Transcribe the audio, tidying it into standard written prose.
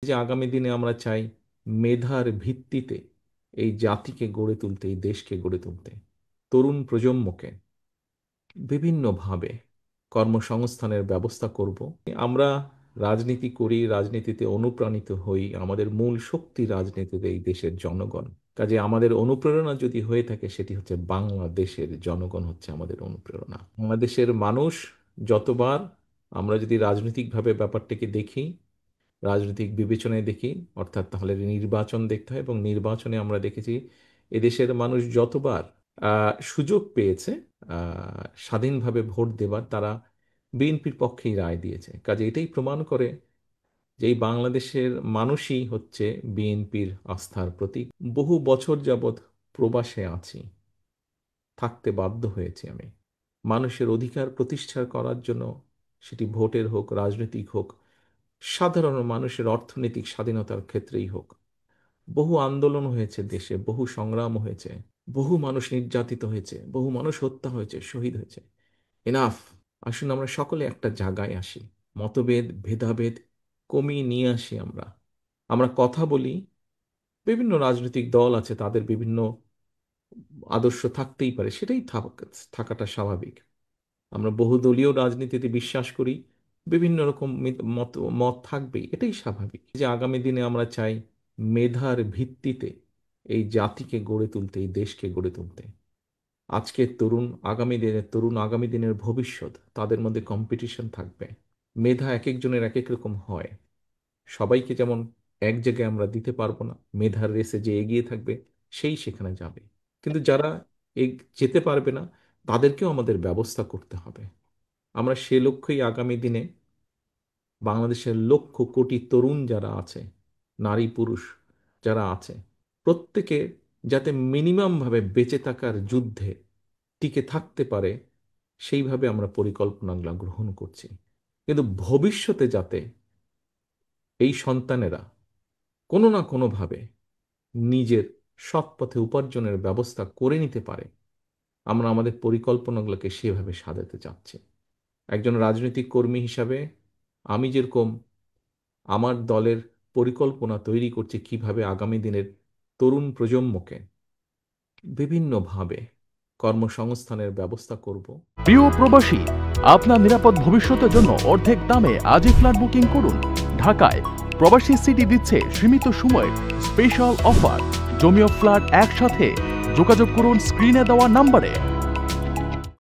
যে আগামী দিনে আমরা চাই মেধার ভিত্তিতে এই জাতিকে গড়ে তুলতে, এই দেশকে গড়ে তুলতে, তরুণ প্রজন্মকে বিভিন্নভাবে কর্মসংস্থানের ব্যবস্থা করব। আমরা রাজনীতি করি, রাজনীতিতে অনুপ্রাণিত হই, আমাদের মূল শক্তি রাজনীতিতে এই দেশের জনগণ। কাজে আমাদের অনুপ্রেরণা যদি হয়ে থাকে সেটি হচ্ছে বাংলাদেশের জনগণ হচ্ছে আমাদের অনুপ্রেরণা। বাংলাদেশের মানুষ যতবার, আমরা যদি রাজনৈতিকভাবে ব্যাপারটাকে দেখি, রাজনৈতিক বিবেচনায় দেখি, অর্থাৎ তাহলে নির্বাচন দেখতে হয়, এবং নির্বাচনে আমরা দেখেছি এদেশের মানুষ যতবার সুযোগ পেয়েছে স্বাধীনভাবে ভোট দেবার, তারা বিএনপির পক্ষেই রায় দিয়েছে। কাজে এটাই প্রমাণ করে যে এই বাংলাদেশের মানুষই হচ্ছে বিএনপির আস্থার প্রতীক। বহু বছর যাবৎ প্রবাসে আছি, থাকতে বাধ্য হয়েছি আমি মানুষের অধিকার প্রতিষ্ঠা করার জন্য, সেটি ভোটের হোক, রাজনৈতিক হোক, সাধারণ মানুষের অর্থনৈতিক স্বাধীনতার ক্ষেত্রেই হোক। বহু আন্দোলন হয়েছে দেশে, বহু সংগ্রাম হয়েছে, বহু মানুষ নির্যাতিত হয়েছে, বহু মানুষ হত্যা হয়েছে, শহীদ হয়েছে। এনাফ। আসুন আমরা সকলে একটা জায়গায় আসি, মতভেদ ভেদাভেদ কমিয়ে নিয়ে আসি। আমরা আমরা কথা বলি। বিভিন্ন রাজনৈতিক দল আছে, তাদের বিভিন্ন আদর্শ থাকতেই পারে, সেটাই থাকাটা স্বাভাবিক। আমরা বহুদলীয় রাজনীতিতে বিশ্বাস করি, বিভিন্ন রকম মত মত থাকবেই, এটাই স্বাভাবিক। যে আগামী দিনে আমরা চাই মেধার ভিত্তিতে এই জাতিকে গড়ে তুলতে, এই দেশকে গড়ে তুলতে। আজকের তরুণ আগামী দিনের তরুণ, আগামী দিনের ভবিষ্যৎ, তাদের মধ্যে কম্পিটিশন থাকবে। মেধা এক একজনের এক এক রকম হয়। সবাইকে যেমন এক জায়গায় আমরা দিতে পারবো না, মেধার রেসে যে এগিয়ে থাকবে সেই সেখানে যাবে। কিন্তু যারা যেতে পারবে না, তাদেরকেও আমাদের ব্যবস্থা করতে হবে। আমরা সে লক্ষ্যেই আগামী দিনে বাংলাদেশের লক্ষ কোটি তরুণ যারা আছে, নারী পুরুষ যারা আছে, প্রত্যেকে যাতে মিনিমামভাবে বেঁচে থাকার যুদ্ধে টিকে থাকতে পারে, সেইভাবে আমরা পরিকল্পনাগুলো গ্রহণ করছি। কিন্তু ভবিষ্যতে যাতে এই সন্তানেরা কোনো না কোনোভাবে নিজের সৎ পথে উপার্জনের ব্যবস্থা করে নিতে পারে, আমরা আমাদের পরিকল্পনাগুলোকে সেভাবে সাজাতে চাচ্ছি। একজন রাজনৈতিক কর্মী হিসাবে আমি যেরকম আমার দলের পরিকল্পনা তৈরি করছি কিভাবে আগামী দিনের তরুণ প্রজন্মকে বিভিন্নভাবে কর্মসংস্থানের ব্যবস্থা করব। প্রিয় প্রবাসী, আপনার নিরাপদ ভবিষ্যতের জন্য অর্ধেক দামে আজই ফ্ল্যাট বুকিং করুন। ঢাকায় প্রবাসী সিটি দিচ্ছে সীমিত সময়ের স্পেশাল অফার। জমিও ফ্ল্যাট একসাথে। যোগাযোগ করুন স্ক্রিনে দেওয়া নম্বরে।